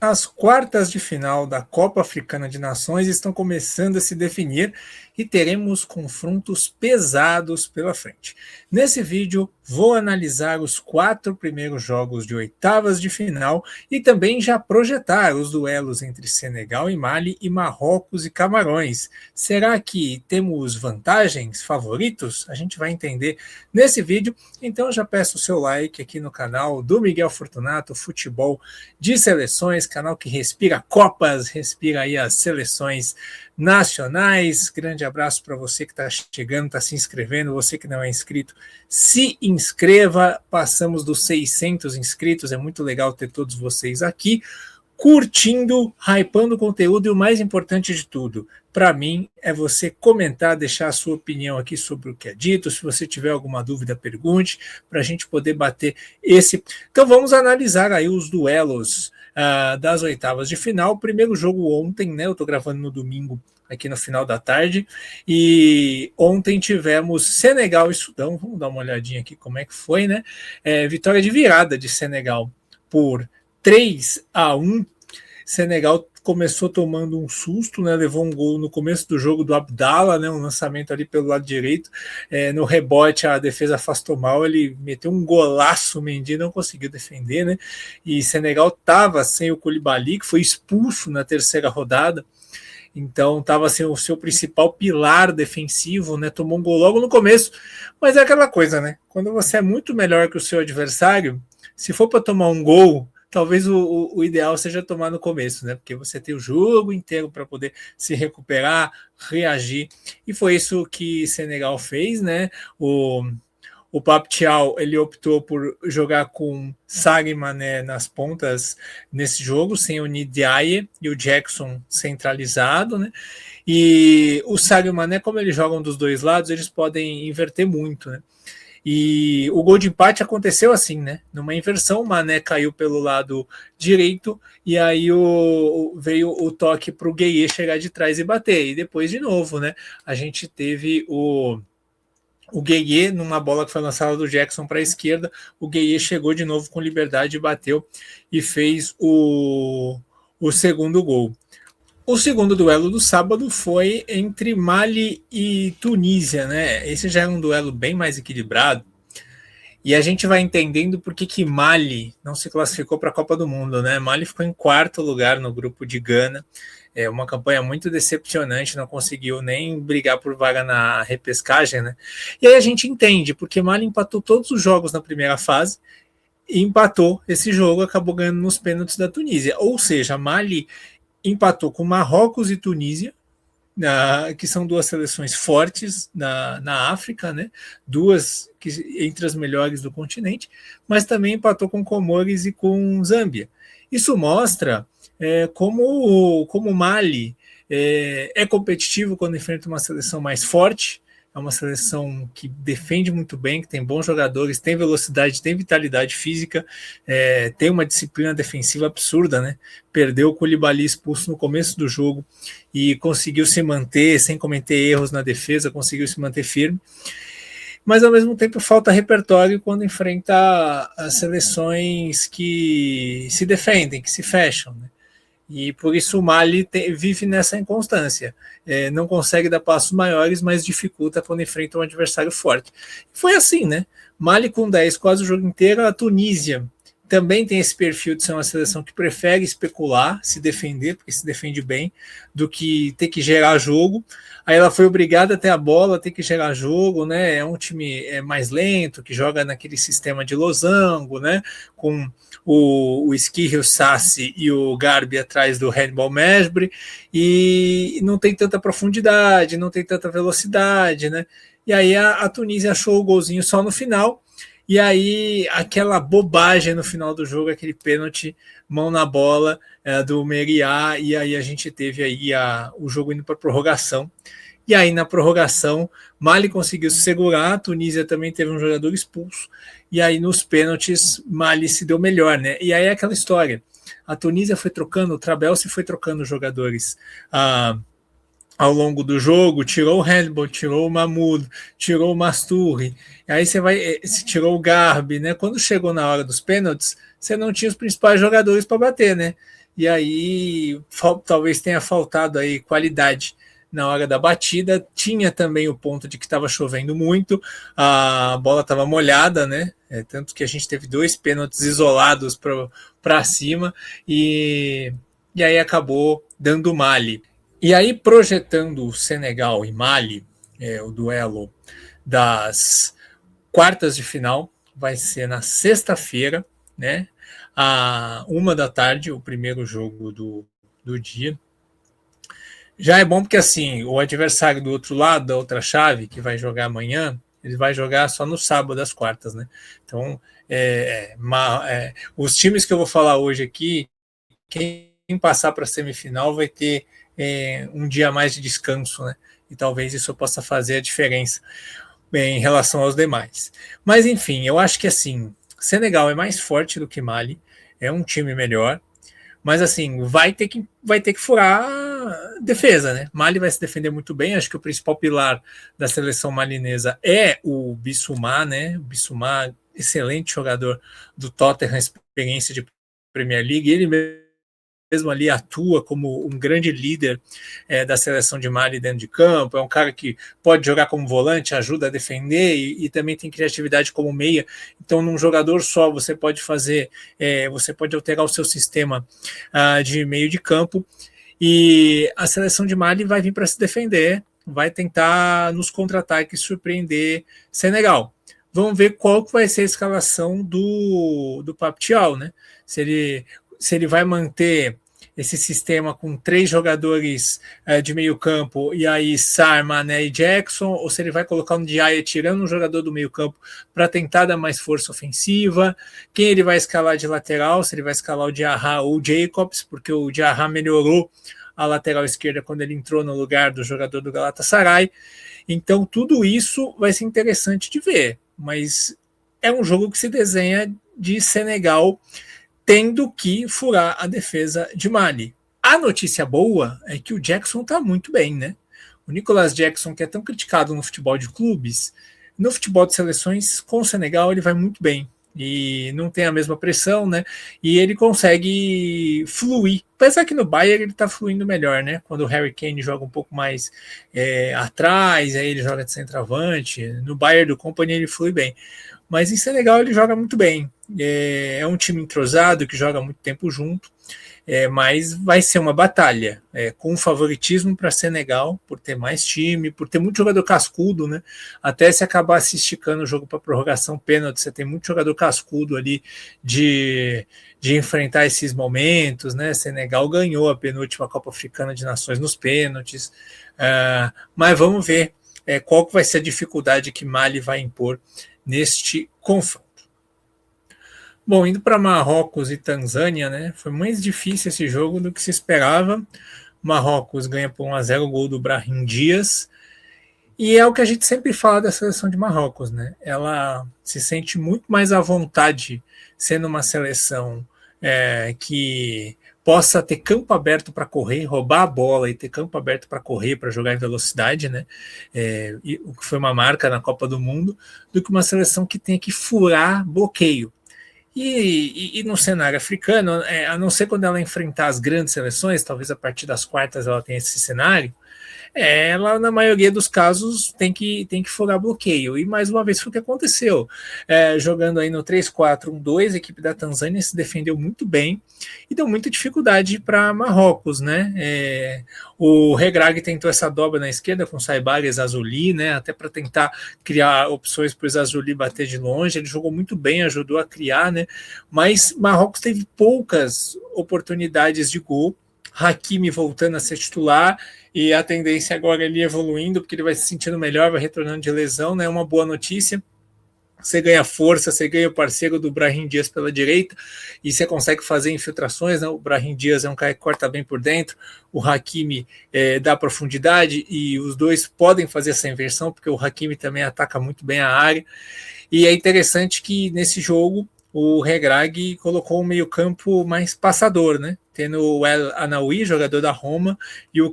As quartas de final da Copa Africana de Nações estão começando a se definir e teremos confrontos pesados pela frente. Nesse vídeo, vou analisar os 4 primeiros jogos de oitavas de final e também já projetar os duelos entre Senegal e Mali e Marrocos e Camarões. Será que temos vantagens, favoritos? A gente vai entender nesse vídeo, então já peço o seu like aqui no canal do Miguel Fortunato, Futebol de Seleções, canal que respira Copas, respira aí as seleções nacionais. Grande abraço para você que está chegando, está se inscrevendo, você que não é inscrito, se inscreva, passamos dos 600 inscritos, é muito legal ter todos vocês aqui, curtindo, hypando o conteúdo e o mais importante de tudo, para mim, é você comentar, deixar a sua opinião aqui sobre o que é dito, se você tiver alguma dúvida, pergunte, para a gente poder bater esse... Então vamos analisar aí os duelos das oitavas de final. O primeiro jogo ontem, né? Eu estou gravando no domingo, aqui no final da tarde, e ontem tivemos Senegal e Sudão. Vamos dar uma olhadinha aqui como é que foi, né? Vitória de virada de Senegal por 3-1. Senegal começou tomando um susto, né? Levou um gol no começo do jogo do Abdallah, né? Um lançamento ali pelo lado direito, no rebote a defesa afastou mal, ele meteu um golaço, o Mendy não conseguiu defender, né? E Senegal estava sem o Koulibaly, que foi expulso na terceira rodada, então estava sem o seu principal pilar defensivo, né? Tomou um gol logo no começo, mas é aquela coisa, né? Quando você é muito melhor que o seu adversário, se for para tomar um gol, talvez o ideal seja tomar no começo, né? Porque você tem o jogo inteiro para poder se recuperar, reagir. E foi isso que Senegal fez, né? O Pape Thiaw, ele optou por jogar com Sadio Mané nas pontas nesse jogo, sem o Ndiaye e o Jackson centralizado, né? E o Sadio Mané, como eles jogam dos dois lados, eles podem inverter muito, né? E o gol de empate aconteceu assim, né? Numa inversão, o Mané caiu pelo lado direito e aí veio o toque para o Gueye chegar de trás e bater. E depois, de novo, né? A gente teve o Gueye numa bola que foi lançada do Jackson para a esquerda. O Gueye chegou de novo com liberdade, bateu e fez o segundo gol. O segundo duelo do sábado foi entre Mali e Tunísia, né? Esse já é um duelo bem mais equilibrado. E a gente vai entendendo por que Mali não se classificou para a Copa do Mundo, né? Mali ficou em 4º lugar no grupo de Gana. É uma campanha muito decepcionante, não conseguiu nem brigar por vaga na repescagem, né? E aí a gente entende, porque Mali empatou todos os jogos na primeira fase, e empatou esse jogo, acabou ganhando nos pênaltis da Tunísia. Ou seja, Mali empatou com Marrocos e Tunísia, que são duas seleções fortes na África, né? Duas entre as melhores do continente, mas também empatou com Comores e com Zâmbia. Isso mostra como o Mali é competitivo quando enfrenta uma seleção mais forte. É uma seleção que defende muito bem, que tem bons jogadores, tem velocidade, tem vitalidade física, tem uma disciplina defensiva absurda, né? Perdeu o Koulibaly expulso no começo do jogo e conseguiu se manter sem cometer erros na defesa, conseguiu se manter firme. Mas, ao mesmo tempo, falta repertório quando enfrenta as seleções que se defendem, que se fecham, né? E por isso o Mali vive nessa inconstância. Não consegue dar passos maiores, mas dificulta quando enfrenta um adversário forte. Foi assim, né? Mali com 10 quase o jogo inteiro. A Tunísia também tem esse perfil de ser uma seleção que prefere especular, se defender, porque se defende bem, do que ter que gerar jogo. Aí ela foi obrigada a ter a bola, ter que gerar jogo, né? É um time mais lento, que joga naquele sistema de losango, né? Com o Esquirre, o Sassi e o Garbi atrás do Handball Mesbre, e não tem tanta profundidade, não tem tanta velocidade, né? E aí a Tunísia achou o golzinho só no final, e aí aquela bobagem no final do jogo, aquele pênalti, mão na bola do Meriá, e aí a gente teve aí o jogo indo para prorrogação. E aí, na prorrogação, Mali conseguiu se segurar, a Tunísia também teve um jogador expulso, e aí nos pênaltis, Mali se deu melhor, né? E aí é aquela história, a Tunísia foi trocando, o Trabelsi foi trocando jogadores ao longo do jogo, tirou o Handball, tirou o Mahmoud, tirou o Masturri, aí se tirou o Garbi, né? Quando chegou na hora dos pênaltis, você não tinha os principais jogadores para bater, né? e aí talvez tenha faltado aí qualidade na hora da batida. Tinha também o ponto de que estava chovendo muito, a bola estava molhada, né? Tanto que a gente teve 2 pênaltis isolados para cima, e aí acabou dando Mali. E aí, projetando Senegal e Mali, o duelo das quartas de final, vai ser na sexta-feira, né? À 1 da tarde, o primeiro jogo do dia. Já é bom porque assim, o adversário do outro lado, da outra chave, que vai jogar amanhã, ele vai jogar só no sábado, das quartas, né? Então, os times que eu vou falar hoje aqui, quem passar para a semifinal vai ter um dia a mais de descanso, né? E talvez isso possa fazer a diferença em relação aos demais. Mas enfim, eu acho que assim, Senegal é mais forte do que Mali, é um time melhor, mas assim, vai ter que furar a defesa, né? Mali vai se defender muito bem, acho que o principal pilar da seleção malinesa é o Bissouma, né? O Bissouma, excelente jogador do Tottenham, experiência de Premier League, ele mesmo ali atua como um grande líder da seleção de Mali dentro de campo, é um cara que pode jogar como volante, ajuda a defender e também tem criatividade como meia. Então, num jogador só, você pode fazer, você pode alterar o seu sistema de meio de campo, e a seleção de Mali vai vir para se defender, vai tentar nos contra-ataques surpreender Senegal. Vamos ver qual que vai ser a escalação do Pape Thiaw, né? Se ele vai manter esse sistema com 3 jogadores de meio campo, e aí Sarr, Mané e Jackson, ou se ele vai colocar um Ndiaye tirando um jogador do meio campo para tentar dar mais força ofensiva, quem ele vai escalar de lateral, se ele vai escalar o Diarra ou o Jacobs, porque o Diarra melhorou a lateral esquerda quando ele entrou no lugar do jogador do Galatasaray. Então tudo isso vai ser interessante de ver, mas é um jogo que se desenha de Senegal tendo que furar a defesa de Mali. A notícia boa é que o Jackson está muito bem, né? O Nicolas Jackson, que é tão criticado no futebol de clubes, no futebol de seleções, com o Senegal, ele vai muito bem. E não tem a mesma pressão, né? E ele consegue fluir. Apesar que no Bayern ele está fluindo melhor, né? Quando o Harry Kane joga um pouco mais atrás, aí ele joga de centroavante. No Bayern do Company ele flui bem. Mas em Senegal ele joga muito bem. É um time entrosado que joga muito tempo junto, mas vai ser uma batalha, com favoritismo para Senegal, por ter mais time, por ter muito jogador cascudo, né? Até se acabar se esticando o jogo para prorrogação, pênalti, você tem muito jogador cascudo ali de enfrentar esses momentos, né? Senegal ganhou a penúltima Copa Africana de Nações nos pênaltis, mas vamos ver qual que vai ser a dificuldade que Mali vai impor neste confronto. Bom, indo para Marrocos e Tanzânia, né? Foi mais difícil esse jogo do que se esperava. Marrocos ganha por 1-0 o gol do Brahim Dias. E é o que a gente sempre fala da seleção de Marrocos, né? Ela se sente muito mais à vontade sendo uma seleção que possa ter campo aberto para correr, roubar a bola e ter campo aberto para correr, para jogar em velocidade, né? O que foi uma marca na Copa do Mundo, do que uma seleção que tenha que furar bloqueio. E no cenário africano, a não ser quando ela enfrentar as grandes seleções, talvez a partir das quartas ela tenha esse cenário, ela, na maioria dos casos, tem que furar bloqueio. E mais uma vez foi o que aconteceu. Jogando aí no 3-4-1-2, a equipe da Tanzânia se defendeu muito bem e deu muita dificuldade para Marrocos, né? O Regragui tentou essa dobra na esquerda com Saibari e Zazuli, né? Até para tentar criar opções para o Zazuli bater de longe. Ele jogou muito bem, ajudou a criar, né? Mas Marrocos teve poucas oportunidades de gol. Hakimi voltando a ser titular, e a tendência agora é ele evoluindo, porque ele vai se sentindo melhor, vai retornando de lesão, né? Uma boa notícia. Você ganha força, você ganha o parceiro do Brahim Dias pela direita, e você consegue fazer infiltrações, né? O Brahim Dias é um cara que corta bem por dentro, o Hakimi dá profundidade, e os dois podem fazer essa inversão, porque o Hakimi também ataca muito bem a área. E é interessante que nesse jogo o Regragui colocou um meio-campo mais passador, né? Tendo o El Anaoui, jogador da Roma, e o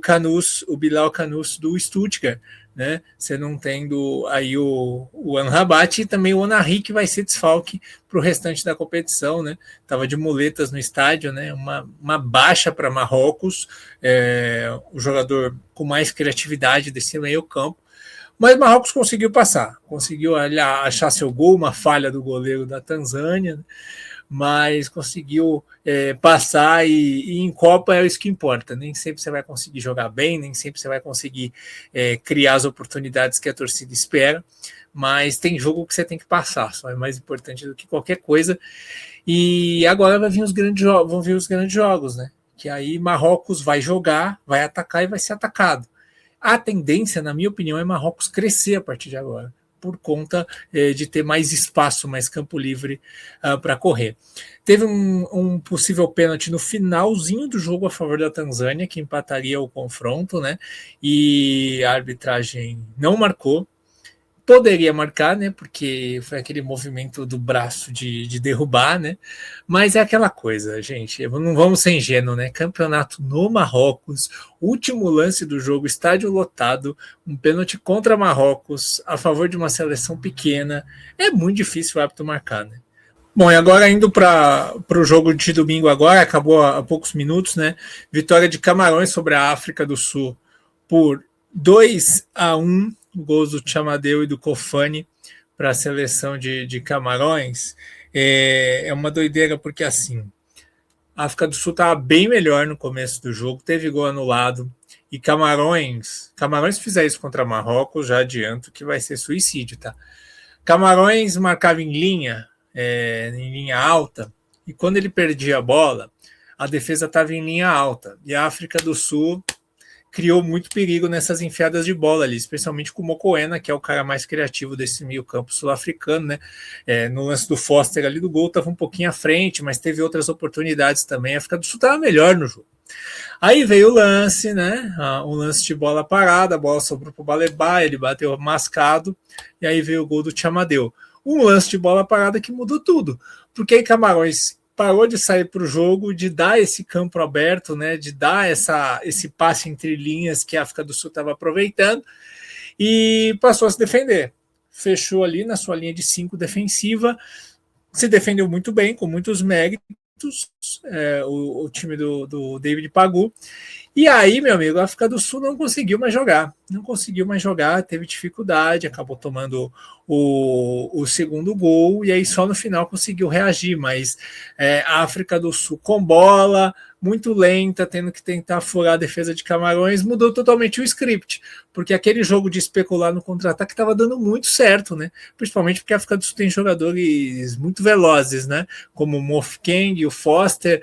Bilal Kanous do Stuttgart, né? Você não tendo aí o Amrabat e também o Onari, que vai ser desfalque para o restante da competição, né? Estava de muletas no estádio, né? Uma baixa para Marrocos, o jogador com mais criatividade desse meio-campo. Mas Marrocos conseguiu passar, conseguiu achar seu gol, uma falha do goleiro da Tanzânia, né? Mas conseguiu passar e em Copa é isso que importa. Nem sempre você vai conseguir jogar bem, nem sempre você vai conseguir criar as oportunidades que a torcida espera, mas tem jogo que você tem que passar, só é mais importante do que qualquer coisa. E agora vão vir os grandes jogos, né? Que aí Marrocos vai jogar, vai atacar e vai ser atacado. A tendência, na minha opinião, é Marrocos crescer a partir de agora, por conta de ter mais espaço, mais campo livre para correr. Teve um possível pênalti no finalzinho do jogo a favor da Tanzânia, que empataria o confronto, né? E a arbitragem não marcou. Poderia marcar, né? Porque foi aquele movimento do braço de derrubar, né? Mas é aquela coisa, gente. Não vamos ser ingênuos, né? Campeonato no Marrocos, último lance do jogo, estádio lotado, um pênalti contra Marrocos, a favor de uma seleção pequena. É muito difícil o árbitro marcar, né? Bom, e agora indo para o jogo de domingo agora, acabou há poucos minutos, né? Vitória de Camarões sobre a África do Sul por 2-1, gols do Chamadeu e do Kofani para a seleção de Camarões. É uma doideira porque assim, a África do Sul estava bem melhor no começo do jogo, teve gol anulado, e Camarões fizer isso contra Marrocos, já adianto que vai ser suicídio, tá? Camarões marcava em linha alta, e quando ele perdia a bola, a defesa estava em linha alta, e a África do Sul criou muito perigo nessas enfiadas de bola ali, especialmente com o Mokoena, que é o cara mais criativo desse meio campo sul-africano, né? No lance do Foster ali do gol, estava um pouquinho à frente, mas teve outras oportunidades também. A África do Sul estava melhor no jogo. Aí veio o lance, né? Um lance de bola parada, a bola sobrou para o Baleba, ele bateu mascado, e aí veio o gol do Chamadeu. Um lance de bola parada que mudou tudo, porque aí Camarões parou de sair para o jogo, de dar esse campo aberto, né, de dar esse passe entre linhas que a África do Sul estava aproveitando, e passou a se defender. Fechou ali na sua linha de 5 defensiva, se defendeu muito bem, com muitos méritos, o time do David Pagu. E aí, meu amigo, a África do Sul não conseguiu mais jogar, teve dificuldade, acabou tomando o segundo gol, e aí só no final conseguiu reagir, mas a África do Sul com bola, muito lenta, tendo que tentar furar a defesa de Camarões, mudou totalmente o script, porque aquele jogo de especular no contra-ataque estava dando muito certo, né? Principalmente porque a África do Sul tem jogadores muito velozes, né? Como o Mofokeng, o Foster,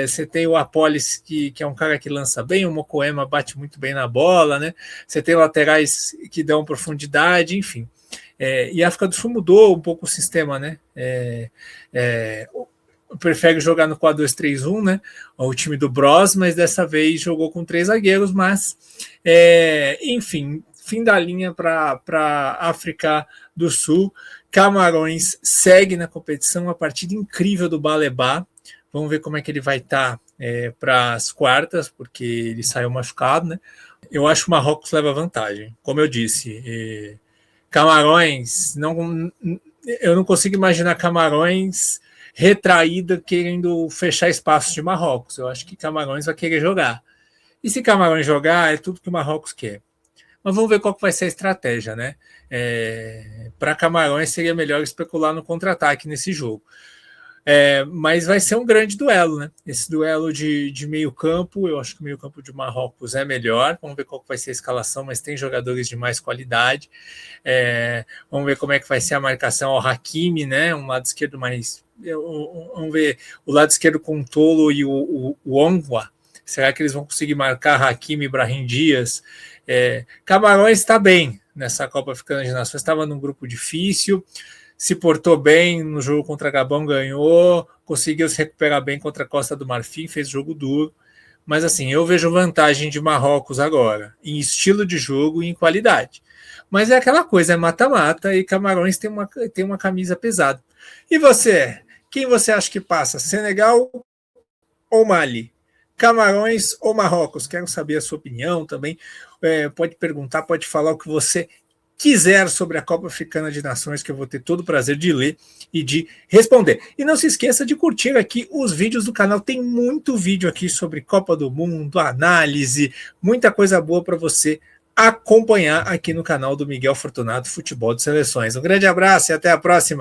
você tem o Apolis, que é um cara que lança bem, o Mokoena bate muito bem na bola, né? Você tem laterais que dão profundidade, enfim. E a África do Sul mudou um pouco o sistema, né? Prefere jogar no 4-2-3-1, né? O time do Bros, mas dessa vez jogou com 3 zagueiros, mas enfim, fim da linha para a África do Sul. Camarões segue na competição, a partida incrível do Baleba. Vamos ver como é que ele vai estar para as quartas, porque ele saiu machucado, né? Eu acho que o Marrocos leva vantagem. Como eu disse, Camarões, eu não consigo imaginar Camarões retraída querendo fechar espaço de Marrocos. Eu acho que Camarões vai querer jogar. E se Camarões jogar, é tudo que o Marrocos quer. Mas vamos ver qual que vai ser a estratégia, né? Para Camarões seria melhor especular no contra-ataque nesse jogo. Mas vai ser um grande duelo, né? Esse duelo de meio campo, eu acho que o meio campo de Marrocos é melhor. Vamos ver qual vai ser a escalação, mas tem jogadores de mais qualidade. Vamos ver como é que vai ser a marcação ao Hakimi, né? Um lado esquerdo mais... Vamos ver o lado esquerdo com o Tolo e o Ongwa. Será que eles vão conseguir marcar Hakimi e Brahim Dias? Camarões está bem nessa Copa Africana de Nações, estava num grupo difícil, se portou bem no jogo contra Gabão, ganhou, conseguiu se recuperar bem contra a Costa do Marfim, fez jogo duro, mas assim, eu vejo vantagem de Marrocos agora, em estilo de jogo e em qualidade. Mas é aquela coisa, é mata-mata, e Camarões tem uma camisa pesada. E você? Quem você acha que passa? Senegal ou Mali? Camarões ou Marrocos? Quero saber a sua opinião também. Pode perguntar, pode falar o que você quiser sobre a Copa Africana de Nações, que eu vou ter todo o prazer de ler e de responder. E não se esqueça de curtir aqui os vídeos do canal. Tem muito vídeo aqui sobre Copa do Mundo, análise, muita coisa boa para você acompanhar aqui no canal do Miguel Fortunato Futebol de Seleções. Um grande abraço e até a próxima!